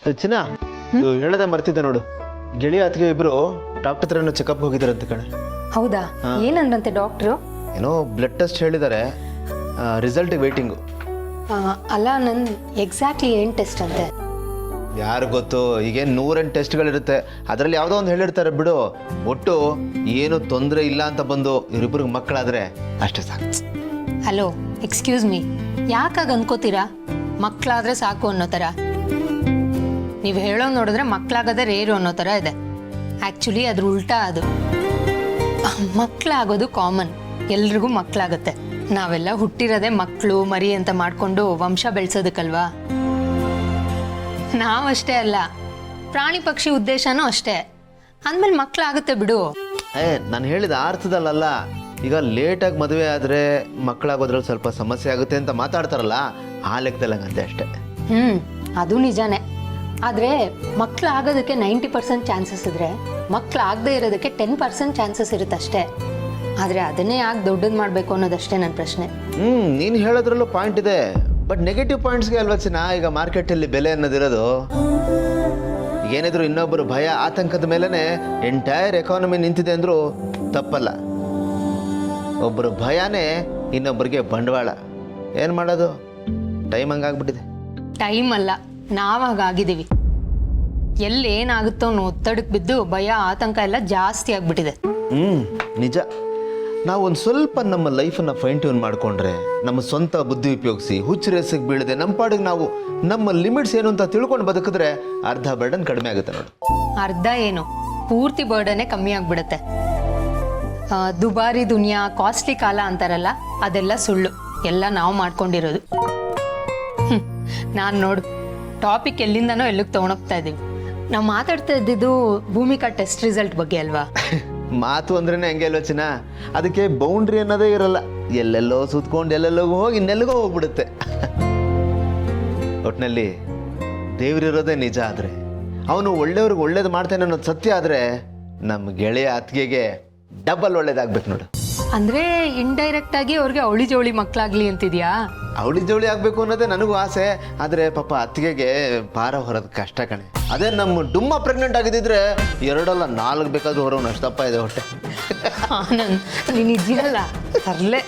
ಚಿನ್ನ ಹೇಳದೆ ಮರ್ತಿದ್ದೆ ನೋಡು, ಗೆಳೆಯ ಅತ್ತಿಗೆ ಇಬ್ರು ಡಾಕ್ಟರ್ ಹತ್ರ ಚೆಕಪ್ ಹೋಗಿದಾರಂತೆ ಕಣೆ. ಹೌದಾ? ಏನಂದ್ರಂತೆ ಡಾಕ್ಟ್ರು? ಏನೋ ಬ್ಲಡ್ ಟೆಸ್ಟ್ ಹೇಳಿದ್ದಾರೆ, ರಿಸಲ್ಟ್ ವೇಟಿಂಗು. ಅಲ್ಲ, ನನ್ ಎಕ್ಸಾಕ್ಟ್ಲಿ ಏನ್ ಟೆಸ್ಟ್ ಅಂತೆ? ಯಾರು ಗೊತ್ತು, ಈಗೇನು 108 ಟೆಸ್ಟ್ಗಳಿರುತ್ತೆ, ಅದರಲ್ಲಿ ಯಾವುದೋ ಒಂದು ಹೇಳಿರ್ತಾರೆ ಬಿಡು. ಒಟ್ಟು ಏನು ತೊಂದರೆ ಇಲ್ಲ ಅಂತ ಬಂದು ಇವರಿಬ್ಬರಿಗೆ ಮಕ್ಕಳಾದ್ರೆ ಅಷ್ಟೇ ಸಾಕು. ಹಲೋ, ಎಕ್ಸ್ಕ್ಯೂಸ್ ಮೀ, ಯಾಕಾಗ ಅನ್ಕೋತೀರಾ ಮಕ್ಕಳಾದ್ರೆ ಸಾಕು ಅನ್ನೋ ಥರ? ನೀವು ಹೇಳೋ ನೋಡಿದ್ರೆ ಮಕ್ಕಳಾಗದೆ ರೇರು ಅನ್ನೋ ಥರ ಇದೆ. ಆ್ಯಕ್ಚುಲಿ ಅದ್ರ ಉಲ್ಟಾ. ಅದು ಮಕ್ಕಳಾಗೋದು ಕಾಮನ್, ಎಲ್ರಿಗೂ ಮಕ್ಕಳಾಗತ್ತೆ. ನಾವೆಲ್ಲ ಹುಟ್ಟಿರೋದೆ ಮಕ್ಕಳು ಮರಿ ಅಂತ ಮಾಡಿಕೊಂಡು ವಂಶ ಬೆಳೆಸೋದಕ್ಕಲ್ವಾ? ನಾವಷ್ಟೇ ಅಲ್ಲ, ಪ್ರಾಣಿ ಪಕ್ಷಿ ಉದ್ದೇಶನೂ ಅಷ್ಟೇ. ಅಂದಮೇಲೆ ಮಕ್ಕಳಾಗುತ್ತೆ ಬಿಡು. ನಾನು ಹೇಳಿದ ಅರ್ಥದಲ್ಲ. ಈಗ ಲೇಟಾಗಿ ಮದುವೆ ಆದರೆ ಮಕ್ಕಳಾಗೋದ್ರಲ್ಲಿ ಸ್ವಲ್ಪ ಸಮಸ್ಯೆ ಆಗುತ್ತೆ ಅಂತ ಮಾತಾಡ್ತಾರಲ್ಲ, ಆ ಲೆಕ್ಕದಲ್ಲಂಗಂತೆ ಅಷ್ಟೇ. ಅದು ನಿಜಾನೇ. ಆದರೆ ಮಕ್ಕಳಾಗೋದಕ್ಕೆ 90% ಚಾನ್ಸಸ್ ಇದ್ರೆ ಮಕ್ಕಳಾಗದೇ ಇರೋದಕ್ಕೆ 10% ಚಾನ್ಸಸ್ ಇರುತ್ತೆ ಅಷ್ಟೇ. ಆದರೆ ಅದನ್ನೇ ಯಾಕೆ ದೊಡ್ಡದು ಮಾಡಬೇಕು ಅನ್ನೋದಷ್ಟೇ ನನ್ನ ಪ್ರಶ್ನೆ. ನೀನು ಹೇಳೋದ್ರಲ್ಲೂ ಪಾಯಿಂಟ್ ಇದೆ, ಬಟ್ ನೆಗೆಟಿವ್ ಪಾಯಿಂಟ್ಸ್ಗೆ ಅಲ್ವಾ ಚಿನ್ನ ಈಗ ಮಾರ್ಕೆಟಲ್ಲಿ ಬೆಲೆ ಅನ್ನೋದಿರೋದು. ಏನಿದ್ರು ಇನ್ನೊಬ್ಬರು ಭಯ ಆತಂಕದ ಮೇಲೇ ಎಂಟೈರ್ ಎಕಾನಮಿ ನಿಂತಿದೆ ಅಂದರೂ ತಪ್ಪಲ್ಲ. ಒಬ್ಬರು ಭಯನೇ ಇನ್ನೊಬ್ಬರಿಗೆ ಬಂಡವಾಳ. ಏನು ಮಾಡೋದು, ಟೈಮ್ ಹಂಗಾಗ್ಬಿಟ್ಟಿದೆ. ಟೈಮ್ ಅಲ್ಲ, ನಾವಾಗಿದ್ದೀವಿ. ಎಲ್ಲೇನಾಗುತ್ತೋ ಅನ್ನೋ ಒತ್ತಡಕ್ಕೆ ಬಿದ್ದು ಭಯ ಆತಂಕ ಎಲ್ಲ ಜಾಸ್ತಿ ಆಗ್ಬಿಟ್ಟಿದೆ. ನಿಜ. ನಾವು ಒಂದು ಸ್ವಲ್ಪ ನಮ್ಮ ಲೈಫನ್ನು ಫೈನ್ ಟ್ಯೂನ್ ಮಾಡಿಕೊಂಡ್ರೆ, ನಮ್ಮ ಸ್ವಂತ ಬುದ್ಧಿ ಉಪಯೋಗಿಸಿ ಹುಚ್ಚು ರೇಸಿಗೆ ಬೀಳದೆ ನಮ್ಮ ಪಾಡಿಗೆ ನಾವು ನಮ್ಮ ಲಿಮಿಟ್ಸ್ ಏನು ಅಂತ ತಿಳ್ಕೊಂಡು ಬದುಕಿದ್ರೆ ಅರ್ಧ ಬರ್ಡನ್ ಕಡಿಮೆ ಆಗುತ್ತೆ ನೋಡು. ಅರ್ಧ ಏನು, ಪೂರ್ತಿ ಬರ್ಡನ್ನೇ ಕಮ್ಮಿ ಆಗ್ಬಿಡುತ್ತೆ. ದುಬಾರಿ ದುನಿಯಾ, ಕಾಸ್ಟ್ಲಿ ಕಾಲ ಅಂತಾರಲ್ಲ, ಅದೆಲ್ಲ ಸುಳ್ಳು. ಎಲ್ಲ ನಾವು ಮಾಡ್ಕೊಂಡಿರೋದು. ನಾನು ನೋಡು, ಟಾಪಿಕ್ ಎಲ್ಲಿಂದನೋ ಎಲ್ಲಿಗೆ ತೊಗೊಂಡೋಗ್ತಾ ಇದ್ದೀವಿ. ನಾವು ಮಾತಾಡ್ತಾ ಇದ್ದಿದ್ದು ಭೂಮಿಕಾ ಟೆಸ್ಟ್ ರಿಸಲ್ಟ್ ಬಗ್ಗೆ ಅಲ್ವಾ? ಮಾತು ಅಂದ್ರೇ ಹಂಗೆ ಅಲ್ವ ಚಿನ್ನ, ಅದಕ್ಕೆ ಬೌಂಡ್ರಿ ಅನ್ನೋದೇ ಇರಲ್ಲ. ಎಲ್ಲೆಲ್ಲೋ ಸುತ್ಕೊಂಡು ಎಲ್ಲೆಲ್ಲೋ ಹೋಗಿ ಇನ್ನೆಲ್ಲಿಗೋ ಹೋಗ್ಬಿಡುತ್ತೆ. ಒಟ್ಟಿನಲ್ಲಿ ದೇವ್ರಿರೋದೇ ನಿಜ ಆದರೆ, ಅವನು ಒಳ್ಳೆಯವ್ರಿಗೆ ಒಳ್ಳೇದು ಮಾಡ್ತಾನೆ ಅನ್ನೋದು ಸತ್ಯ ಆದರೆ, ನಮ್ಮ ಗೆಳೆಯ ಅತ್ತಿಗೆಗೆ ಡಬಲ್ ಒಳ್ಳೇದಾಗ್ಬೇಕು ನೋಡು. ಅಂದ್ರೆ ಇಂಡೈರೆಕ್ಟ್ ಆಗಿ ಅವ್ರಿಗೆ ಅವಳಿ ಜವಳಿ ಮಕ್ಕಳಾಗ್ಲಿ ಅಂತಿದ್ಯಾ? ಅವಳಿ ಜವಳಿ ಆಗ್ಬೇಕು ಅನ್ನೋದೇ ನನಗೂ ಆಸೆ. ಆದರೆ ಪಾಪ ಅತ್ತಿಗೆಗೆ ಭಾರ ಹೊರೋದು ಕಷ್ಟ ಕಣೆ. ಅದೇ ನಮ್ಮ ಡುಮ್ಮ ಪ್ರೆಗ್ನೆಂಟ್ ಆಗಿದ್ದಿದ್ರೆ 2 ಅಲ್ಲ 4 ಬೇಕಾದ್ರೂ ಹೊರೋನು, ಅಷ್ಟಪ್ಪ ಇದೆ ಹೊಟ್ಟೆ. ನೀನು ಇದೆಯಲ್ಲ ತರಲೆ.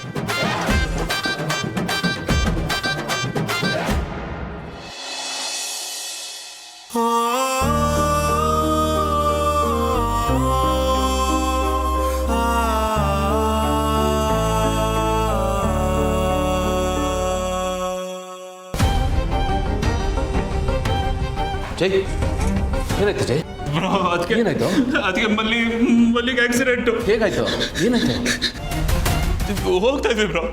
ಜೈ, ಏನಾಯ್ತು ಜೈ? ಏನಾಯ್ತು? ಅದಕ್ಕೆ ಮಲ್ಲಿಗೆ ಆಕ್ಸಿಡೆಂಟು. ಹೇಗಾಯ್ತು? ಏನಾಯ್ತು? ಹೋಗ್ತಾ ಇದ್ವಿ ಬ್ರೋ,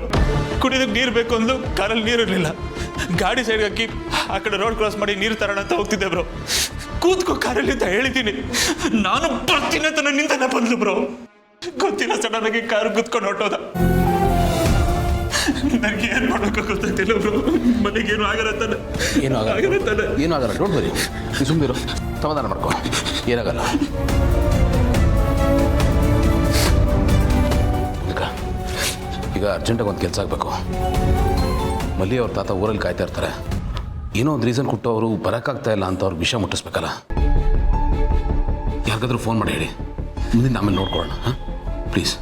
ಕುಡಿಯೋದಕ್ಕೆ ನೀರು ಬೇಕು ಅಂದು ಕಾರಲ್ಲಿ ನೀರು ಇರಲಿಲ್ಲ. ಗಾಡಿ ಸೈಡ್ಗೆ ಹಾಕಿ ಆ ಕಡೆ ರೋಡ್ ಕ್ರಾಸ್ ಮಾಡಿ ನೀರು ತರೋಣ ಅಂತ ಹೋಗ್ತಿದ್ದೆ ಬ್ರೋ. ಕೂತ್ಕೋ ಕಾರಲ್ಲಿ ಅಂತ ಹೇಳಿದ್ದೀನಿ. ನಾನು ಬರ್ತೀನಿ ಅಂತ ನಿಂತಾನೆ ಬಂದು ಬ್ರೋ. ಗೊತ್ತಿಲ್ಲ, ಸಡನ್ ಆಗಿ ಕಾರ್ ಕುತ್ಕೊಂಡು ಹೊಟ್ಟೋದ. ನನಗೆ ಏನು ಮಾಡೋಕೆ ಗೊತ್ತಾಗ್ತಿಲ್ಲ ಬ್ರೋ. ಮನೆಗೆ ಏನು ಆಗಲ್ಲ. ಏನೂ ಆಗಲ್ಲ, ಡೋಂಟ್ ವರಿ. ನೀವು ಸುಮ್ಮನಿರು, ಸಮಾಧಾನ ಮಾಡ್ಕೊ, ಏನಾಗಲ್ಲ. ಈಗ ಅರ್ಜೆಂಟಾಗಿ ಒಂದು ಕೆಲಸ ಆಗಬೇಕು. ಮಲ್ಲಿ ಅವ್ರ ತಾತ ಊರಲ್ಲಿ ಕಾಯ್ತಾ ಇರ್ತಾರೆ. ಏನೋ ಒಂದು ರೀಸನ್ ಕೊಟ್ಟು ಅವರು ಬರೋಕ್ಕಾಗ್ತಾ ಇಲ್ಲ ಅಂತ ಅವ್ರಿಗೆ ವಿಷಯ ಮುಟ್ಟಿಸ್ಬೇಕಲ್ಲ. ಯಾರಿಗಾದ್ರೂ ಫೋನ್ ಮಾಡಿ ಹೇಳಿ, ಮುಂದಿನ ಆಮೇಲೆ ನೋಡ್ಕೊಳ್ಳೋಣ. ಹಾಂ, ಪ್ಲೀಸ್.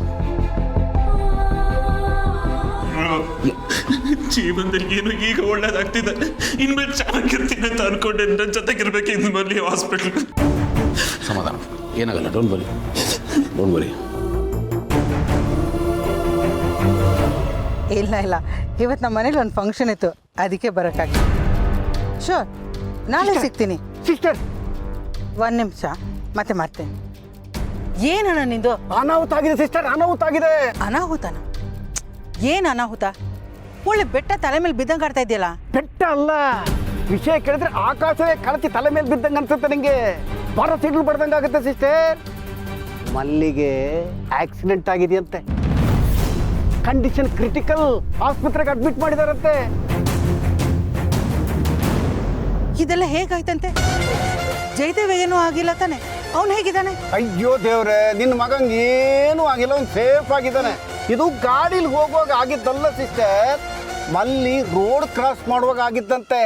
ಜೀವನದಲ್ಲಿ ಏನು ಈಗ ಒಳ್ಳೇದಾಗ್ತಿದೆ, ಇನ್ಮೇಲೆ ಚೆನ್ನಾಗಿರ್ತೀನಿ ಅಂತ ಅನ್ಕೊಂಡೆ. ನನ್ನ ಜೊತೆಗಿರ್ಬೇಕು ಇನ್ನು ಮಲ್ಲಿ ಹಾಸ್ಪಿಟ್ಲ್. ಸಮಾಧಾನ, ಏನಾಗಲ್ಲ, ಡೋಂಟ್ ವರಿ. ಇಲ್ಲ, ಇವತ್ತು ನಮ್ಮ ಮನೇಲಿ ಒಂದು ಫಂಕ್ಷನ್ ಇತ್ತು, ಅದಕ್ಕೆ ಬರೋಕ್ಕಾಗಿ. ಶೋರ್, ನಾಳೆ ಸಿಗ್ತೀನಿ. ಸಿಸ್ಟರ್, 1 ನಿಮಿಷ ಮತ್ತೆ ಮಾಡ್ತೇನೆ. ಏನಣ್ಣ ನಿಂದು? ಅನಾಹುತ ಆಗಿದೆ ಸಿಸ್ಟರ್, ಅನಾಹುತ ಆಗಿದೆ. ಅನಾಹುತನ? ಏನು ಅನಾಹುತ? ಒಳ್ಳೆ ಬೆಟ್ಟ ತಲೆ ಮೇಲೆ ಬಿದ್ದಂಗೆ ಆಡ್ತಾ ಇದೆಯಲ್ಲ. ಬೆಟ್ಟ ಅಲ್ಲ, ವಿಷಯ ಕೇಳಿದ್ರೆ ಆಕಾಶವೇ ಕಳಚಿ ತಲೆ ಮೇಲೆ ಬಿದ್ದಂಗೆ ಅನ್ಸುತ್ತೆ ನಿಂಗೆ. ಬರ ಸಿಡ್ಲು ಬಡ್ದಂಗೆ ಆಗುತ್ತೆ ಸಿಸ್ಟರ್. ಮಲ್ಲಿಗೆ ಆಕ್ಸಿಡೆಂಟ್ ಆಗಿದೆಯಂತೆ, ಕಂಡೀಷನ್ ಕ್ರಿಟಿಕಲ್, ಆಸ್ಪತ್ರೆಗೆ ಅಡ್ಮಿಟ್ ಮಾಡಿದಾರಂತೆ. ಇದೆಲ್ಲ ಹೇಗಾಯ್ತಂತೆ? ಜಯದೇವ್ ಏನೂ ಆಗಿಲ್ಲ ತಾನೆ? ಅವನು ಹೇಗಿದ್ದಾನೆ? ಅಯ್ಯೋ ದೇವ್ರೆ, ನಿನ್ನ ಮಗಂಗೆ ಏನೂ ಆಗಿಲ್ಲ, ಅವ್ನು ಸೇಫ್ ಆಗಿದ್ದಾನೆ. ಇದು ಗಾಡಿಲಿ ಹೋಗುವಾಗ ಆಗಿದ್ದಲ್ಲ ಸಿಸ್ಟರ್, ಮಲ್ಲಿ ರೋಡ್ ಕ್ರಾಸ್ ಮಾಡುವಾಗ ಆಗಿದ್ದಂತೆ.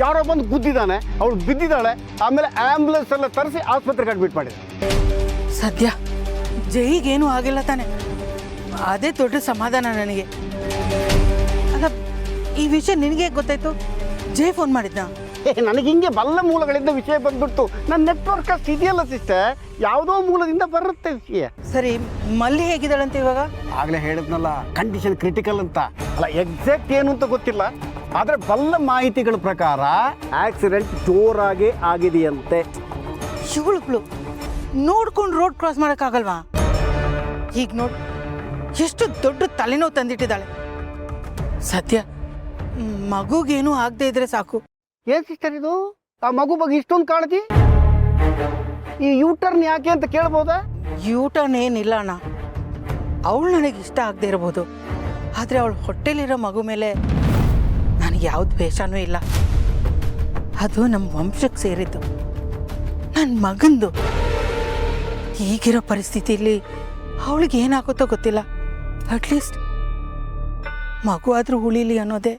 ಯಾರೋ ಬಂದು ಗುದ್ದಿದ್ದಾನೆ, ಅವಳು ಬಿದ್ದಿದ್ದಾಳೆ. ಆಮೇಲೆ ಆಂಬುಲೆನ್ಸ್ ಎಲ್ಲ ತರಿಸಿ ಆಸ್ಪತ್ರೆಗೆ ಅಡ್ಮಿಟ್ ಮಾಡಿದೆ. ಸದ್ಯ ಜೈಗೇನು ಆಗಿಲ್ಲ ತಾನೆ, ಅದೇ ದೊಡ್ಡ ಸಮಾಧಾನ ನನಗೆ. ಅಲ್ಲ, ಈ ವಿಷಯ ನಿನಗೆ ಗೊತ್ತಾಯ್ತು? ಜೈ ಫೋನ್ ಮಾಡಿದ್ದ? ನನಗೆ ಹಿಂಗೆ ಬಲ್ಲ ಮೂಲಗಳಿಂದ ವಿಷಯ ಬಂದ್ಬಿಡ್ತು. ನನ್ನ ನೆಟ್ವರ್ಕ್ ಅಷ್ಟು ಇದೆಯಲ್ಲ ಸಿಸ್ಟರ್, ಯಾವುದೋ ಮೂಲದಿಂದ ಬರುತ್ತೆ ವಿಷಯ. ಸರಿ, ಮಲ್ಲಿ ಹೇಗಿದ್ದಾಳಂತೆ ಇವಾಗ? ಆಗಲೇ ಹೇಳಿದ್ನಲ್ಲ, ಕಂಡೀಷನ್ ಕ್ರಿಟಿಕಲ್ ಅಂತ. ಅಲ್ಲ, ಎಕ್ಸಾಕ್ಟ್ ಏನು ಅಂತ ಗೊತ್ತಿಲ್ಲ, ಆದರೆ ಬಲ್ಲ ಮಾಹಿತಿಗಳ ಪ್ರಕಾರ ಆಕ್ಸಿಡೆಂಟ್ ಜೋರಾಗಿ ಆಗಿದೆಯಂತೆ. ಇವಳು ನೋಡ್ಕೊಂಡು ರೋಡ್ ಕ್ರಾಸ್ ಮಾಡೋಕ್ಕಾಗಲ್ವಾ? ಈಗ ನೋಡು, ಎಷ್ಟು ದೊಡ್ಡ ತಲೆನೋವು ತಂದಿಟ್ಟಿದ್ದಾಳೆ. ಸದ್ಯ ಮಗುಗೇನು ಆಗದೆ ಇದ್ರೆ ಸಾಕು. ಏನ್ ಸಿಸ್ಟರ್ ಇದು? ಆ ಮಗು ಬಗ್ಗೆ ಇಷ್ಟೊಂದು ಕಾಳಜಿ? ಈ ಯೂಟರ್ನ್ ಯಾಕೆ ಅಂತ ಕೇಳ್ಬೋದಾ? ಯೂಟರ್ನ್ ಏನಿಲ್ಲ ಅಣ್ಣ, ಅವಳು ನನಗೆ ಇಷ್ಟ ಆಗದೆ ಇರ್ಬೋದು, ಆದರೆ ಅವಳು ಹೊಟ್ಟೆಲಿರೋ ಮಗು ಮೇಲೆ ನನಗೆ ಯಾವ್ದು ದ್ವೇಷನೂ ಇಲ್ಲ. ಅದು ನಮ್ಮ ವಂಶಕ್ಕೆ ಸೇರಿದ್ದು, ನನ್ನ ಮಗಂದು. ಈಗಿರೋ ಪರಿಸ್ಥಿತಿಯಲ್ಲಿ ಅವಳಿಗೆ ಏನಾಗುತ್ತೋ ಗೊತ್ತಿಲ್ಲ. ಅಟ್ಲೀಸ್ಟ್ ಮಗು ಆದರೂ ಉಳಿಲಿ ಅನ್ನೋದೇ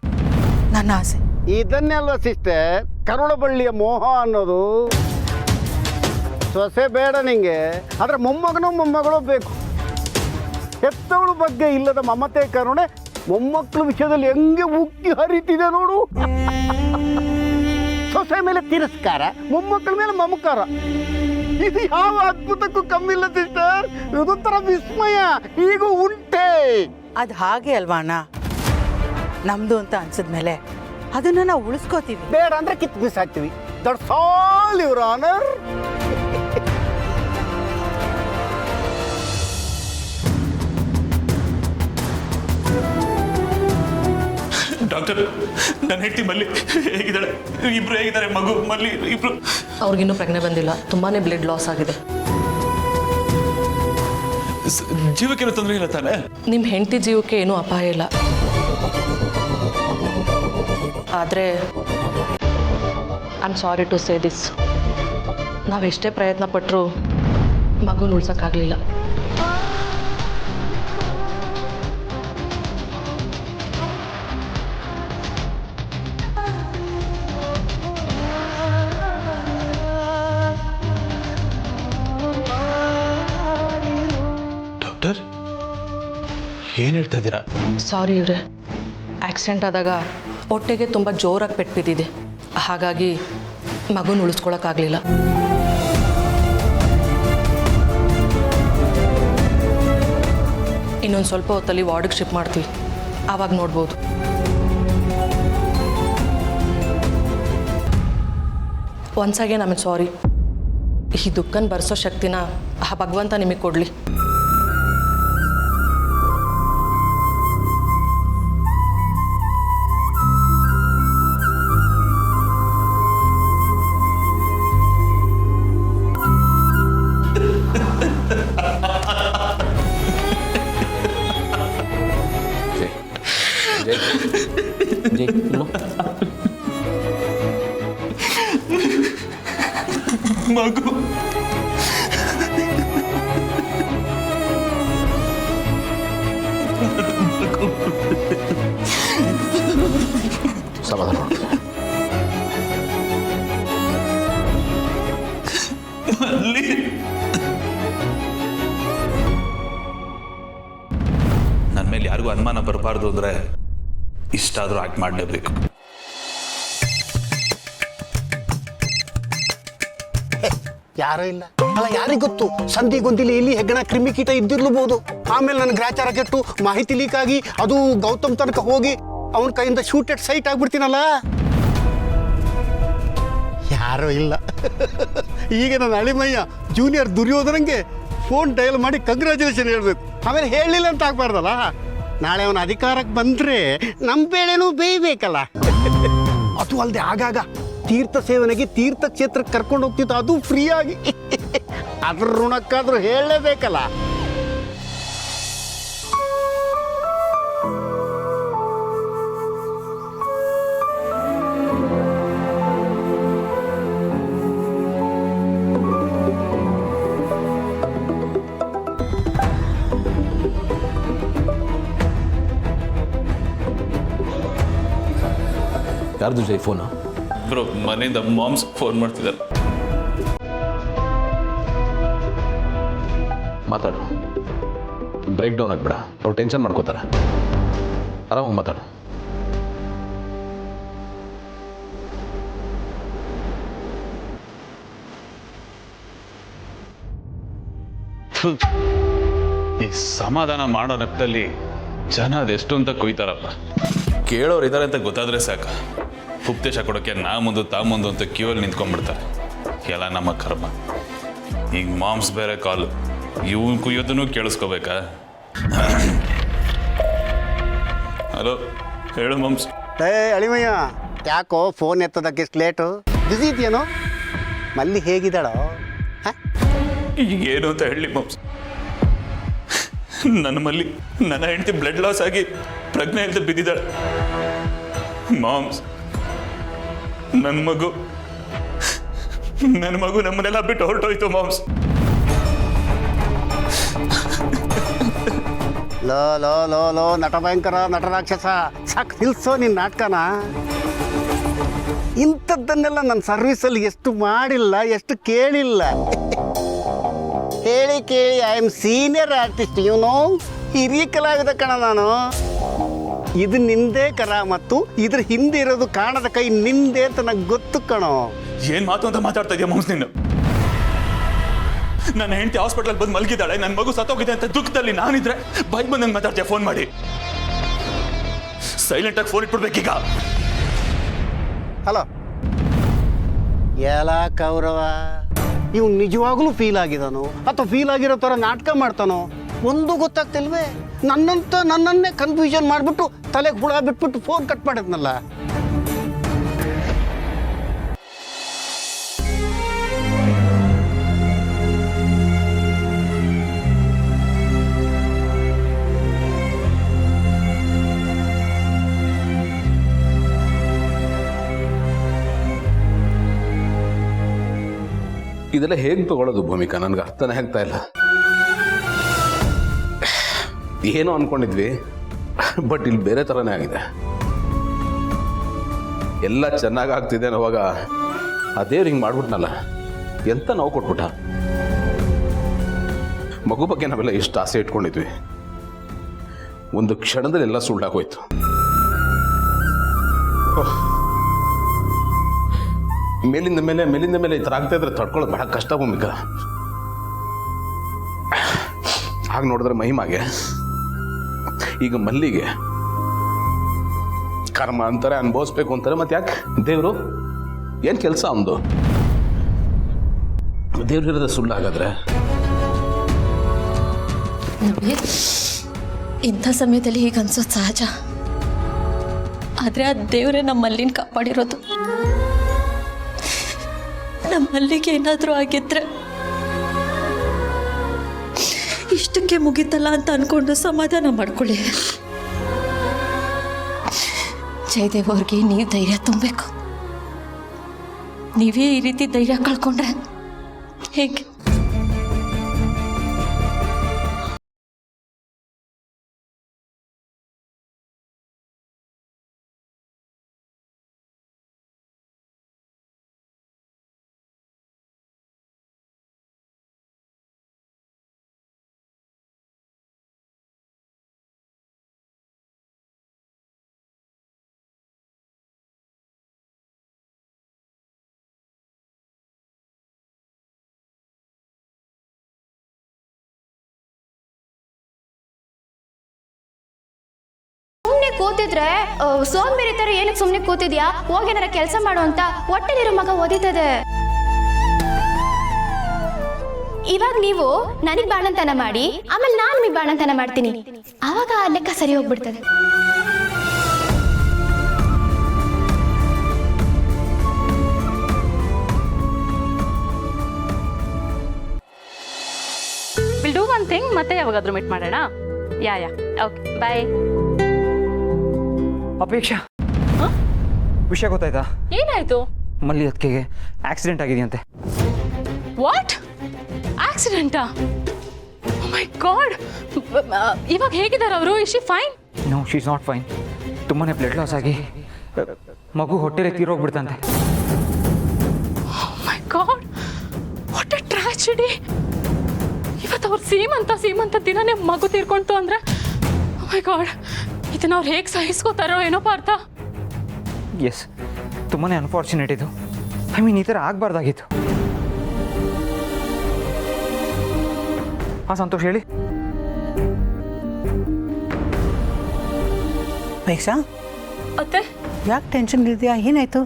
ನನ್ನ ಆಸೆ. ಇದನ್ನೆಲ್ವ ಸಿಸ್ಟರ್ ಕರುಳಬಳ್ಳಿಯ ಮೋಹ ಅನ್ನೋದು. ಸೊಸೆ ಬೇಡ ನಿಂಗೆ, ಆದರೆ ಮೊಮ್ಮಗನೋ ಬೇಕು. ಹೆತ್ತವಳ ಬಗ್ಗೆ ಇಲ್ಲದ ಮಮತೆ ಕರುಣೆ ಮೊಮ್ಮಕ್ಕಳ ವಿಷಯದಲ್ಲಿ ಹೆಂಗೆ ಉಕ್ಕಿ ಹರಿತಿದೆ ನೋಡು. ಸೊಸೆ ಮೇಲೆ ತಿರಸ್ಕಾರ, ಮೊಮ್ಮಕ್ಕಳ ಮೇಲೆ ಮಮಕಾರ. ಇದು ಯಾವ ಅದ್ಭುತಕ್ಕೂ ಕಮ್ಮಿ ಇಲ್ಲ ಸಿಸ್ಟರ್. ಇದೊಂಥರ ವಿಸ್ಮಯ ಈಗೂ ಉಂಟೆ. ಅದು ಹಾಗೆ ಅಲ್ವಾ ಅಣ್ಣ? ನಮ್ದು ಅಂತ ಅನ್ಸಿದ್ಮೇಲೆ ಅದನ್ನ ನಾವು ಉಳಿಸ್ಕೋತೀವಿ. ಬೇಡ ಅಂದ್ರೆ ಕಿತ್ತು ಬಿಸಾಕ್ತೀವಿ. That's all your honour. Doctor, ನನ್ನ ಹೆಂಡತಿ ಮಲ್ಲಿ ಹೇಗಿದ್ದಾಳೆ? ಇಬ್ರು ಹೇಗಿದ್ದಾರೆ? ಮಗು ಮಲ್ಲಿ ಇಬ್ರು? ಅವ್ರಿಗಿನ್ನೂ ಪ್ರಜ್ಞೆ ಬಂದಿಲ್ಲ, ತುಂಬಾ ಬ್ಲಡ್ ಲಾಸ್ ಆಗಿದೆ. ಜೀವಕ್ಕೇನು ತೊಂದರೆ ಇಲ್ಲ ತಾನೆ? ನಿಮ್ಮ ಹೆಂಡತಿ ಜೀವಕ್ಕೆ ಏನೂ ಅಪಾಯ ಇಲ್ಲ, ಆದರೆ I am sorry to say this, ನಾವೆಷ್ಟೇ ಪ್ರಯತ್ನ ಪಟ್ಟರೂ ಮಗುನ ಉಳ್ಸೋಕ್ಕಾಗಲಿಲ್ಲ. ಡಾಕ್ಟರ್, ಏನು ಹೇಳ್ತಾ ಇದ್ದೀರಾ? ಸಾರಿ ಇವ್ರೆ, ಆಕ್ಸಿಡೆಂಟ್ ಆದಾಗ ಹೊಟ್ಟೆಗೆ ತುಂಬ ಜೋರಾಗಿ ಪೆಟ್ಟು ಬಿದ್ದಿದೆ, ಹಾಗಾಗಿ ಮಗುನ ಉಳಿಸ್ಕೊಳಕ್ಕಾಗಲಿಲ್ಲ. ಇನ್ನೊಂದು ಸ್ವಲ್ಪ ಹೊತ್ತಲ್ಲಿ ವಾರ್ಡಿಗೆ ಶಿಫ್ಟ್ ಮಾಡ್ತೀವಿ, ಆವಾಗ ನೋಡ್ಬೋದು. ಒನ್ಸ್ ಅಗೇನ್ ಐ ಆಮ್ ಸಾರಿ. ಈ ದುಃಖನ ಭರಿಸೋ ಶಕ್ತಿನ ಆ ಭಗವಂತ ನಿಮಗೆ ಕೊಡಲಿ. ಮಗು ಸಮಾಧಾನ ಮಾಡು. ನನ್ನ ಮೇಲೆ ಯಾರಿಗೂ ಅನುಮಾನ ಬರಬಾರ್ದು ಅಂದರೆ ಇಷ್ಟಾದರೂ ಆಕ್ಟ್ ಮಾಡಲೇಬೇಕು. ಯಾರೂ ಇಲ್ಲ. ಅಲ್ಲ, ಯಾರಿಗೆ ಗೊತ್ತು, ಸಂಧಿ ಗೊಂದಿಲಿ ಇಲ್ಲಿ ಹೆಗ್ಗಣ ಕ್ರಿಮಿಕೀಟ ಇದ್ದಿರ್ಲಬಹುದು. ಆಮೇಲೆ ನನ್ನ ಗ್ರಾಚಾರ ಕೆಟ್ಟು ಮಾಹಿತಿ ಲೀಕ್ ಆಗಿ ಅದು ಗೌತಮ್ ತನಕ ಹೋಗಿ ಅವನ ಕೈಯಿಂದ ಶೂಟೆಡ್ ಸೈಟ್ ಆಗ್ಬಿಡ್ತೀನಲ್ಲ. ಯಾರೂ ಇಲ್ಲ. ಈಗ ನನ್ನ ಅಳಿಮಯ್ಯ ಜೂನಿಯರ್ ದುರ್ಯೋಧನಂಗೆ ಫೋನ್ ಡಯಲ್ ಮಾಡಿ ಕಂಗ್ರ್ಯಾಚುಲೇಷನ್ ಹೇಳ್ಬೇಕು. ಆಮೇಲೆ ಹೇಳಲಿಲ್ಲ ಅಂತ ಆಗ್ಬಾರ್ದಲ್ಲ. ನಾಳೆ ಅವನ ಅಧಿಕಾರಕ್ಕೆ ಬಂದರೆ ನಮ್ಮ ಬೇಳೆನೂ ಬೇಯಬೇಕಲ್ಲ. ಅದು ಅಲ್ಲದೆ ಆಗಾಗ ತೀರ್ಥ ಸೇವನೆಗೆ ತೀರ್ಥ ಕ್ಷೇತ್ರಕ್ಕೆ ಕರ್ಕೊಂಡು ಹೋಗ್ತಿತ್ತು, ಅದು ಫ್ರೀಯಾಗಿ. ಅದ್ರ ಋಣಕ್ಕಾದ್ರೂ ಹೇಳಲೇಬೇಕಲ್ಲ. ಯಾರ್ದು ಜೈ ಫೋನು? ಬ್ರೋ ಮನೆಯಿಂದ ಮಾಮ್ಸ್ ಫೋನ್ ಮಾಡ್ತಿದ್ದಾರೆ. ಮಾತಾಡು, ಬ್ರೇಕ್ ಡೌನ್ ಆಗ್ಬೇಡ, ಅವ್ರು ಟೆನ್ಷನ್ ಮಾಡ್ಕೋತಾರೆ. ಆರಾಮಾಗಿ ಮಾತಾಡು. ಈ ಸಮಾಧಾನ ಮಾಡೋ ನೆಪದಲ್ಲಿ ಜನ ಅದೆಷ್ಟು ಅಂತ ಕೊಯ್ತಾರಲ್ಲ. ಕೇಳೋರು ಇದ್ದಾರೆ ಅಂತ ಗೊತ್ತಾದ್ರೆ ಸಾಕು, ಉಪದೇಶ ಕೊಡೋಕ್ಕೆ ನಾ ಮುಂದು ತಾ ಮುಂದು ಅಂತ ಕ್ಯೂವಲ್ಲಿ ನಿಂತ್ಕೊಂಡ್ಬಿಡ್ತಾರೆ. ಎಲ್ಲ ನಮ್ಮ ಕರ್ಮ. ಈಗ ಮಾಮ್ಸ್ ಬೇರೆ ಕಾಲು, ಇವನ್ ಕುಯ್ಯೋದನ್ನು ಕೇಳಿಸ್ಕೋಬೇಕಾ? ಹಲೋ, ಹೇಳು ಮಾಮ್ಸ್. ಅಳಿಮಯ್ಯ, ಯಾಕೋ ಫೋನ್ ಎತ್ತೋದಕ್ಕೆ ಇಷ್ಟು ಲೇಟು? ಬಿಸಿ ಇದೆಯೇನೋ? ಮಲ್ಲಿ ಹೇಗಿದ್ದಾಳೋ? ಈಗ ಏನು ಅಂತ ಹೇಳಿ ಮಾಮ್ಸ್, ನನ್ನ ಹೆಂಡತಿ ಬ್ಲಡ್ ಲಾಸ್ ಆಗಿ ಪ್ರಜ್ಞೆ ಇಲ್ಲದೆ ಬಿದ್ದಿದ್ದಾಳೆ ಮಾಮ್ಸ್. ನನ್ನ ಮಗು ನಮ್ಮನ್ನೆಲ್ಲ ಬಿಟ್ಟು ಹೊರಟೋಯ್ತು ಮಾಮ್ಸ್. ಲೋ ಲೋ ಲೋ ಲೋ ನಟ ಭಯಂಕರ, ನಟ ರಾಕ್ಷಸ, ಸಾಕು ನಿಲ್ಸೋ ನಿನ್ನ ನಾಟಕನ. ಇಂಥದ್ದನ್ನೆಲ್ಲ ನನ್ನ ಸರ್ವಿಸಲ್ಲಿ ಎಷ್ಟು ಮಾಡಿಲ್ಲ, ಎಷ್ಟು ಕೇಳಿಲ್ಲ. ಹೇಳಿ ಕೇಳಿ ಐ ಆಮ್ ಸೀನಿಯರ್ ಆರ್ಟಿಸ್ಟ್, ಇವನು ಹಿರಿಯ ಕಲಾವಿದ ಕಣ ನಾನು. ಇದು ನಿಂದೇ ಕರ, ಮತ್ತು ಇದ್ರ ಹಿಂದೆ ಇರೋದು ಕಾಣದ ಕೈ ನಿಂದೆ ಅಂತ ನಂಗೆ ಗೊತ್ತು ಕಣೋ. ಏನ್ ಮಾತು ಅಂತ ಮಾತಾಡ್ತಾ ಇದೆಯಾ ಮಾಮ್ಸ್ ನೀನು? ನನ್ನ ಹೆಂಡತಿ ಹಾಸ್ಪಿಟಲ್ ಬಂದು ಮಲಗಿದ್ದಾಳೆ, ನನ್ನ ಮಗು ಸತ್ತೋಗಿದೆ ಅಂತ ದುಃಖದಲ್ಲಿ ನಾನಿದ್ರೆ ಬೈಕ್ ಬಂದಂಗೆ ಮಾತಾಡ್ತೀಯ ಫೋನ್ ಮಾಡಿ? ಸೈಲೆಂಟ್ ಆಗಿ ಫೋನ್ ಇಟ್ಬಿಡ್ಬೇಕೀಗ. ಹಲೋ, ಎಲ್ಲ ಕೌರವ, ಇವ್ ನಿಜವಾಗ್ಲೂ ಫೀಲ್ ಆಗಿದಾನೋ ಅಥವಾ ಫೀಲ್ ಆಗಿರೋ ಥರ ನಾಟಕ ಮಾಡ್ತಾನೋ ಒಂದು ಗೊತ್ತಾಗ್ತಿಲ್ವೇ? ನನ್ನನ್ನೇ ಕನ್ಫ್ಯೂಷನ್ ಮಾಡಿಬಿಟ್ಟು ತಲೆಗೆ ಹುಳ ಬಿಟ್ಬಿಟ್ಟು ಫೋನ್ ಕಟ್ ಮಾಡಿದ್ನಲ್ಲ. ಇದೆಲ್ಲ ಹೇಗೆ ತಗೊಳ್ಳೋದು ಭೂಮಿಕಾ? ನನಗೆ ಅರ್ಥನೇ ಆಗ್ತಾ ಇಲ್ಲ. ಏನೋ ಅನ್ಕೊಂಡಿದ್ವಿ, ಬಟ್ ಇಲ್ಲಿ ಬೇರೆ ಥರನೇ ಆಗಿದೆ. ಎಲ್ಲ ಚೆನ್ನಾಗಿ ಆಗ್ತಿದೆ ಅನ್ನೋವಾಗ ಅದೇ ಹಿಂಗೆ ಮಾಡ್ಬಿಟ್ನಲ್ಲ, ಎಂತ ನೋವು ಕೊಟ್ಬಿಟ್ಟ. ಮಗು ಬಗ್ಗೆ ನಾವೆಲ್ಲ ಎಷ್ಟು ಆಸೆ ಇಟ್ಕೊಂಡಿದ್ವಿ, ಒಂದು ಕ್ಷಣದಲ್ಲಿ ಎಲ್ಲ ಸುಳ್ಳಾಗೋಯ್ತು. ಮೇಲಿಂದ ಮೇಲೆ ಈ ಥರ ಆಗ್ತಾ ಇದ್ರೆ ತಡ್ಕೊಳ್ಳೋದು ಬಹಳ ಕಷ್ಟ ಭೂಮಿಕಾ. ಹಾಗೆ ನೋಡಿದ್ರೆ ಮಹಿಮಾಗೆ, ಈಗ ಮಲ್ಲಿಗೆ ಕರ್ಮ ಅಂತಾರೆ, ಅನುಭವಿಸ್ಬೇಕು ಅಂತಾರೆ. ಮತ್ತೆ ಯಾಕೆ ದೇವರು ಏನು ಕೆಲಸ ಒಂದು? ದೇವ್ರಿರೋದ ಸುಳ್ಳಾಗಾದ್ರೆ? ನೋಡಿ, ಇಂಥ ಸಮಯದಲ್ಲಿ ಹೀಗೆ ಅನ್ಸೋದು ಸಹಜ. ಆದರೆ ಆ ದೇವರೇ ನಮ್ಮಲ್ಲಿನ ಕಾಪಾಡಿರೋದು. ನಮ್ಮಲ್ಲಿಗೆ ಏನಾದರೂ ಆಗಿದ್ರೆ ಇಷ್ಟಕ್ಕೆ ಮುಗೀತಲ್ಲ ಅಂತ ಅನ್ಕೊಂಡು ಸಮಾಧಾನ ಮಾಡ್ಕೊಳ್ಳಿ. ಜಯದೇವ್ ಅವ್ರಿಗೆ ನೀವು ಧೈರ್ಯ ತುಂಬಬೇಕು. ನೀವೇ ಈ ರೀತಿ ಧೈರ್ಯ ಕಳ್ಕೊಂಡ್ರೆ ಹೇಗೆ? ಕೂತಿದ್ರೆ ಸೋಂಬೇರಿ ತರ ಏನಕ್ಕೆ ಸುಮ್ಮನೆ ಕೂತಿದ್ಯಾ? ಹೋಗೇನಾರ ಕೆಲಸ ಮಾಡು ಅಂತ ಹೊಟ್ಟೆಲಿರೋ ಮಗ ಓದಿತದೆ. ಇವಾಗ ನೀವು ನನಗ್ ಬಾಣಂತನ ಮಾಡಿ ಆಮೇಲೆ ನಾನು ನಿಮಗೆ ಬಾಣಂತನ ಮಾಡ್ತೀನಿ, ಆವಾಗ ಆ ಲೆಕ್ಕ ಸರಿ ಹೋಗ್ಬಿಡ್ತದೆ. ವಿಲ್ ಡೂ ಒನ್ ಥಿಂಗ್, ಮತ್ತೆ ಯಾವಾಗಾದ್ರೂ ಮೀಟ್ ಮಾಡೋಣ. ಯಾ ಓಕೆ ಬಾಯ್. ಅಪೇಕ್ಷಾ, ವಿಷಯ ಗೊತ್ತಾಯ್ತಾ? ಏನಾಯ್ತು? ಮಲ್ಲಿ ಅದಕ್ಕೆ ಆಕ್ಸಿಡೆಂಟ್ ಆಗಿದೆಯಂತೆ. ವಾಟ್? ಆಕ್ಸಿಡೆಂಟಾ? Oh my god. ಇವಾಗ ಹೇಗಿದ್ದಾರೆ ಅವರು? Is she fine? No, she is not fine. ತುಂಬಾ ಬ್ಲಡ್ ಲಾಸ್ ಆಗಿ ಮಗು ಹೊಟ್ಟೆಲೆ ತೀರೋಗ್ಬಿಡ್ತಂತೆ. God, what a tragedy. ಇವತ್ತು ಅವ್ರು ಸೀಮಂತ ದಿನನೇ ಮಗು ತೀರ್ಕೊಂತು ಅಂದ್ರೆ, ಓ ಮೈ ಗಾಡ್, ಇದನ್ನ ಅವ್ರು ಹೇಗೆ ಸಹಿಸ್ಕೋತಾರೋ ಏನೋ ಪಾರ್ಥ. ಎಸ್, ತುಂಬಾ ಅನ್ಫಾರ್ಚುನೇಟ್ ಇದು. ಐ ಮೀನ್, ಈ ಥರ ಆಗಬಾರ್ದಾಗಿತ್ತು. ಹಾಂ ಸಂತೋಷ್, ಹೇಳಿ. ಪರೀಕ್ಷಾ, ಅತ್ತೆ ಯಾಕೆ ಟೆನ್ಷನ್ ಇದೆಯಾ? ಏನಾಯ್ತು?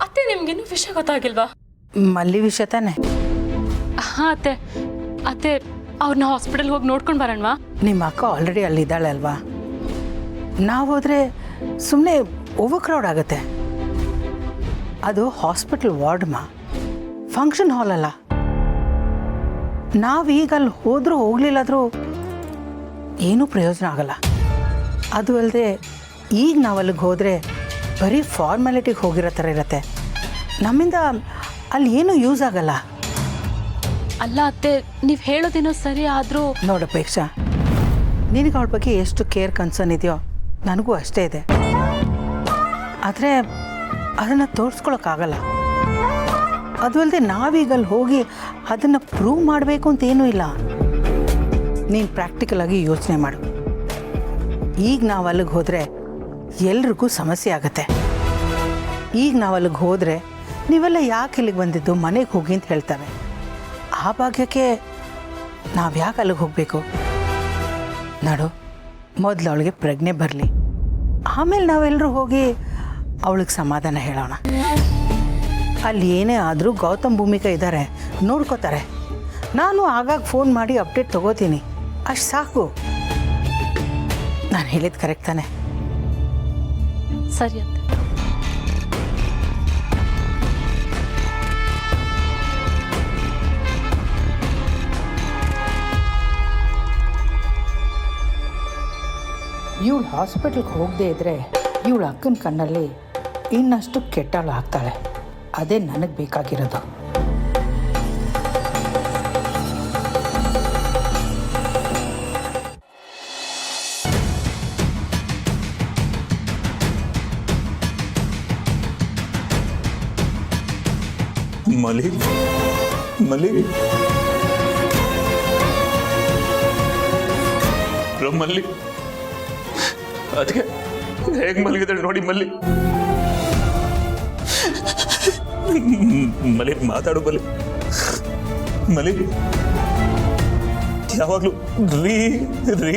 ಅತ್ತೆ, ನಿಮ್ಗಿನ್ನೂ ವಿಷಯ ಗೊತ್ತಾಗಿಲ್ವಾ? ಮಲ್ಲಿ ವಿಷಯ ತಾನೆ? ಹಾಂ ಅತ್ತೆ, ಅತ್ತೆ ಅವ್ರನ್ನ ಹಾಸ್ಪಿಟಲ್ಗೆ ಹೋಗಿ ನೋಡ್ಕೊಂಡು ಬರೋಣವಾ? ನಿಮ್ಮ ಅಕ್ಕ ಆಲ್ರೆಡಿ ಅಲ್ಲಿದ್ದಾಳೆ ಅಲ್ವಾ? ನಾವು ಹೋದರೆ ಸುಮ್ಮನೆ ಓವರ್ ಕ್ರೌಡ್ ಆಗುತ್ತೆ. ಅದು ಹಾಸ್ಪಿಟಲ್ ವಾರ್ಡ್ಮಾ, ಫಂಕ್ಷನ್ ಹಾಲ್ ಅಲ್ಲ. ನಾವೀಗ ಅಲ್ಲಿ ಹೋದ್ರೂ ಹೋಗ್ಲಿಲ್ಲಾದರೂ ಏನೂ ಪ್ರಯೋಜನ ಆಗಲ್ಲ. ಅದು ಅಲ್ಲದೆ ಈಗ ನಾವು ಅಲ್ಲಿಗೆ ಹೋದರೆ ಬರೀ ಫಾರ್ಮ್ಯಾಲಿಟಿಗೆ ಹೋಗಿರೋ ಥರ ಇರುತ್ತೆ. ನಮ್ಮಿಂದ ಅಲ್ಲಿ ಏನೂ ಯೂಸ್ ಆಗಲ್ಲ. ಅಲ್ಲ ಅತ್ತೆ, ನೀವು ಹೇಳೋದೇನೋ ಸರಿ, ಆದರೂ ನೋಡಪೇಕ್ಷಾ, ನಿನಗೆ ಅವಳ ಬಗ್ಗೆ ಎಷ್ಟು ಕೇರ್ ಕನ್ಸರ್ನ್ ಇದೆಯೋ ನನಗೂ ಅಷ್ಟೇ ಇದೆ. ಆದರೆ ಅದನ್ನು ತೋರಿಸ್ಕೊಳಕ್ಕಾಗಲ್ಲ. ಅದು ಅಲ್ಲದೆ ನಾವೀಗ ಅಲ್ಲಿ ಹೋಗಿ ಅದನ್ನು ಪ್ರೂವ್ ಮಾಡಬೇಕು ಅಂತ ಏನೂ ಇಲ್ಲ. ನೀನು ಪ್ರಾಕ್ಟಿಕಲಾಗಿ ಯೋಚನೆ ಮಾಡು. ಈಗ ನಾವು ಅಲ್ಲಿಗೆ ಹೋದರೆ ಎಲ್ರಿಗೂ ಸಮಸ್ಯೆ ಆಗುತ್ತೆ. ಈಗ ನಾವು ಅಲ್ಲಿಗೆ ಹೋದರೆ ನೀವೆಲ್ಲ ಯಾಕೆ ಇಲ್ಲಿಗೆ ಬಂದಿದ್ದು, ಮನೆಗೆ ಹೋಗಿ ಅಂತ ಹೇಳ್ತಾರೆ. ಆ ಭಾಗ್ಯಕ್ಕೆ ನಾವು ಯಾಕೆ ಅಲ್ಲಿಗೆ ಹೋಗಬೇಕು? ನೋಡು, ಮೊದಲು ಅವಳಿಗೆ ಪ್ರಜ್ಞೆ ಬರಲಿ, ಆಮೇಲೆ ನಾವೆಲ್ಲರೂ ಹೋಗಿ ಅವಳಿಗೆ ಸಮಾಧಾನ ಹೇಳೋಣ. ಅಲ್ಲಿ ಏನೇ ಆದರೂ ಗೌತಮ್ ಭೂಮಿಕಾ ಇದ್ದಾರೆ, ನೋಡ್ಕೋತಾರೆ. ನಾನು ಆಗಾಗ ಫೋನ್ ಮಾಡಿ ಅಪ್ಡೇಟ್ ತೊಗೋತೀನಿ, ಅಷ್ಟು ಸಾಕು. ನಾನು ಹೇಳಿದ್ದು ಕರೆಕ್ಟ್ ತಾನೆ? ಸರಿ ಅತ್ತೆ. ಇವಳು ಹಾಸ್ಪಿಟ್ಲ್ಗೆ ಹೋಗದೇ ಇದ್ದರೆ ಇವಳ ಅಕ್ಕನ ಕಣ್ಣಲ್ಲಿ ಇನ್ನಷ್ಟು ಕೆಟ್ಟಾಳು ಆಗ್ತಾಳೆ. ಅದೇ ನನಗೆ ಬೇಕಾಗಿರೋದು. ಮಲಿಕ್ ಮಲಿಕ್ ಮಲ್ಲಿ, ಅದಕ್ಕೆ ಹೇಗೆ ಮಲಗಿದ್ರೆ ನೋಡಿ ಮಲ್ಲಿ. ಮಲಿ ಮಾತಾಡು ಮಲಿ. ಮಲಿ ಯಾವಾಗ್ಲೂ ರೀ ರೀ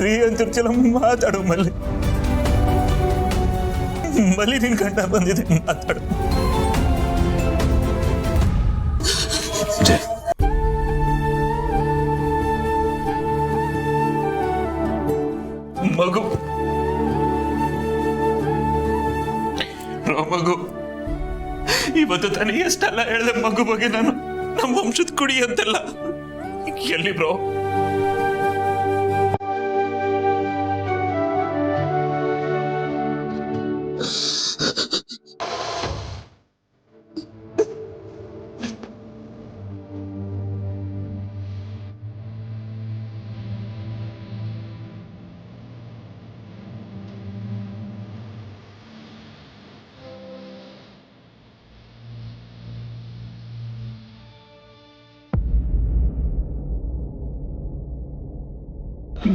ರೀ ಅಂತಿರ್ತಿಲ್ಲ, ಮಾತಾಡು ಮಲ್ಲಿ. ಮಲಿ ನಿನ್ ಗಂಡ ಬಂದಿದೆ, ಮಾತಾಡು. ಮಗು ಮಗು ಇವತ್ತು ತಾನೇ ಎಷ್ಟೆಲ್ಲ ಹೇಳಿದೆ ಮಗು ಬಗ್ಗೆ ನಾನು, ನಮ್ಮ ವಂಶದ ಕುಡಿ ಅಂತೆಲ್ಲ. ಎಲ್ಲಿ ಬ್ರೋ?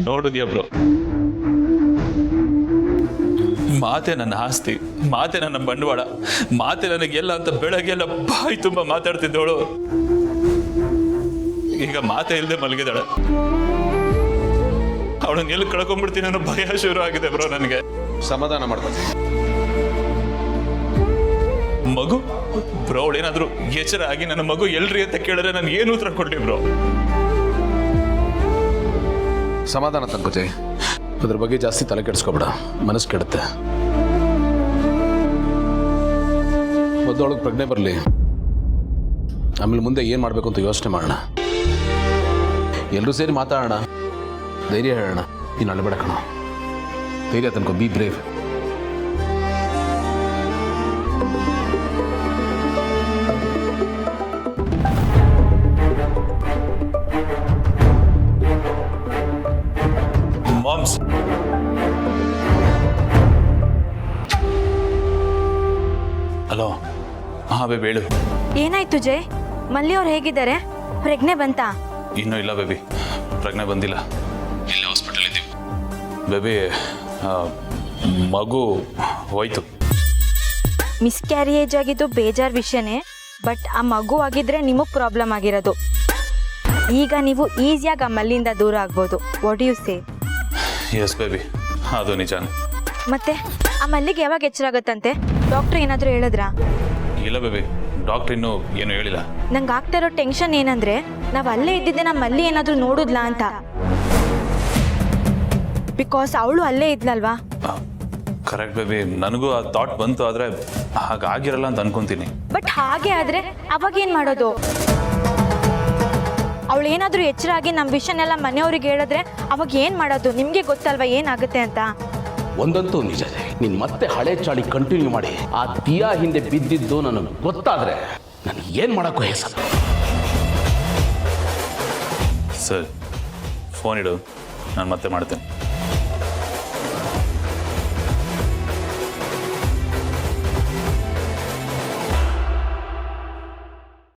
ನೋಡಿದ್ಯಾ ಬ್ರೋ, ಮಾತೆ ನನ್ನ ಆಸ್ತಿ, ಮಾತೆ ನನ್ನ ಬಂಡವಾಳ, ಮಾತೆ ನನಗೆಲ್ಲ ಅಂತ ಬೆಳಗ್ಗೆಲ್ಲ ಬಾಯಿ ತುಂಬ ಮಾತಾಡ್ತಿದ್ದವಳು ಈಗ ಮಾತೆ ಇಲ್ಲದೆ ಮಲಗಿದಾಳೆ. ಅವಳನ್ನ ಎಲ್ಲಿ ಕಳ್ಕೊಂಡ್ಬಿಡ್ತೀನಿ ಅನ್ನೋ ಭಯ ಶುರು ಆಗಿದೆ ಬ್ರೋ ನನಗೆ. ಸಮಾಧಾನ ಮಾಡ್ಕೊತೀನಿ. ಮಗು ಬ್ರೋ, ಅವಳೇನಾದ್ರೂ ಎಚ್ಚರ ಆಗಿ ನನ್ನ ಮಗು ಎಲ್ರಿ ಅಂತ ಕೇಳಿದ್ರೆ ನಾನು ಏನು ಉತ್ತರ ಕೊಡ್ಲಿ ಬ್ರೋ? ಸಮಾಧಾನ ತಂಕೋಜಯ್, ಅದ್ರ ಬಗ್ಗೆ ಜಾಸ್ತಿ ತಲೆ ಕೆಡಿಸ್ಕೊಬೇಡ, ಮನಸ್ಸು ಕೆಡುತ್ತೆ. ಮೊದಲೊಳಗೆ ಪ್ರಜ್ಞೆ ಬರಲಿ, ಆಮೇಲೆ ಮುಂದೆ ಏನು ಮಾಡಬೇಕು ಅಂತ ಯೋಚನೆ ಮಾಡೋಣ. ಎಲ್ಲರೂ ಸೇರಿ ಮಾತಾಡೋಣ, ಧೈರ್ಯ ಹೇಳೋಣ. ನೀನು ಅಳಬೇಡ ಕಣ, ಧೈರ್ಯ ತನ್ಕೋ, ಬಿ ಬ್ರೇವ್. Moms, hello. ಹಾಂ ಬೇಬಿ ಹೇಳು. ಏನಾಯ್ತು ಜಯ್? ಮಲ್ಲಿ ಅವ್ರು ಹೇಗಿದ್ದಾರೆ? ಪ್ರಜ್ಞೆ ಬಂತಾ? ಇನ್ನೂ ಇಲ್ಲ ಬೇಬಿ, ಪ್ರಜ್ಞೆ ಬಂದಿಲ್ಲ. ಇಲ್ಲಿ ಹಾಸ್ಪಿಟಲ್ ಇದ್ದೀವಿ ಬೇಬಿ. ಮಗು ಹೋಯ್ತು. ಮಿಸ್ಕ್ಯಾರಿಯೇಜ್ ಆಗಿದ್ದು ಬೇಜಾರು ವಿಷಯನೇ, ಬಟ್ ಆ ಮಗು ಆಗಿದ್ರೆ ನಿಮಗೆ ಪ್ರಾಬ್ಲಮ್ ಆಗಿರೋದು. ಈಗ ನೀವು ಈಸಿಯಾಗಿ ಆ ಮಲ್ಲಿಂದ ದೂರ ಆಗ್ಬೋದು. What you say? Yes baby, ಅದು ನಿಜಾನೇ. ಮತ್ತೆ ಆ ಮಲ್ಲಿಗೆ ಯಾವಾಗ ಎಚ್ಚರ ಆಗುತ್ತಂತೆ? ಡಾಕ್ಟ್ರ್ ಏನಾದರೂ ಹೇಳಿದ್ರಾ? ಇಲ್ಲ ಬೇಬಿ, ಡಾಕ್ಟ್ರ್ ಇನ್ನೂ ಏನು ಹೇಳಿಲ್ಲ. ನಂಗೆ ಆಗ್ತಾ ಇರೋ ಟೆನ್ಷನ್ ಏನಂದ್ರೆ, ನಾವು ಅಲ್ಲೇ ಇದ್ದಿದ್ದೆ ನಮ್ಮ ಮಲ್ಲಿ ಏನಾದರೂ ನೋಡಿದ್ಲಾ ಅಂತ. ಬಿಕಾಸ್ ಅವಳು ಅಲ್ಲೇ ಇದ್ಲಲ್ವಾ? ಕರೆಕ್ಟ್ ಬೇಬಿ, ನನಗೂ ಆ ಥಾಟ್ ಬಂತು, ಆದರೆ ಹಾಗಾಗಿರಲ್ಲ ಅಂತ ಅನ್ಕೊಂತೀನಿ. ಬಟ್ ಹಾಗೆ ಆದರೆ ಅವಾಗ ಏನು ಮಾಡೋದು? ಅವಳು ಏನಾದರೂ ಎಚ್ಚರ ಆಗಿ ನಮ್ಮ ವಿಷಯನೆಲ್ಲ ಮನೆಯವ್ರಿಗೆ ಹೇಳಿದ್ರೆ ಅವಾಗ ಏನು ಮಾಡೋದು? ನಿಮಗೆ ಗೊತ್ತಲ್ವಾ ಏನಾಗುತ್ತೆ ಅಂತ. ಒಂದಂತೂ ನಿಜ, ನೀನು ಮತ್ತೆ ಹಳೆ ಚಾಳಿ ಕಂಟಿನ್ಯೂ ಮಾಡಿ ಆ ದಿಯಾ ಹಿಂದೆ ಬಿದ್ದಿದ್ದು ನನಗೆ ಗೊತ್ತಾದರೆ ನಾನು ಏನು ಮಾಡೋಕ್ಕೂ ಹೆಸರು. ಸರ್, ಫೋನ್ ಇಡು, ನಾನು ಮತ್ತೆ ಮಾಡ್ತೇನೆ.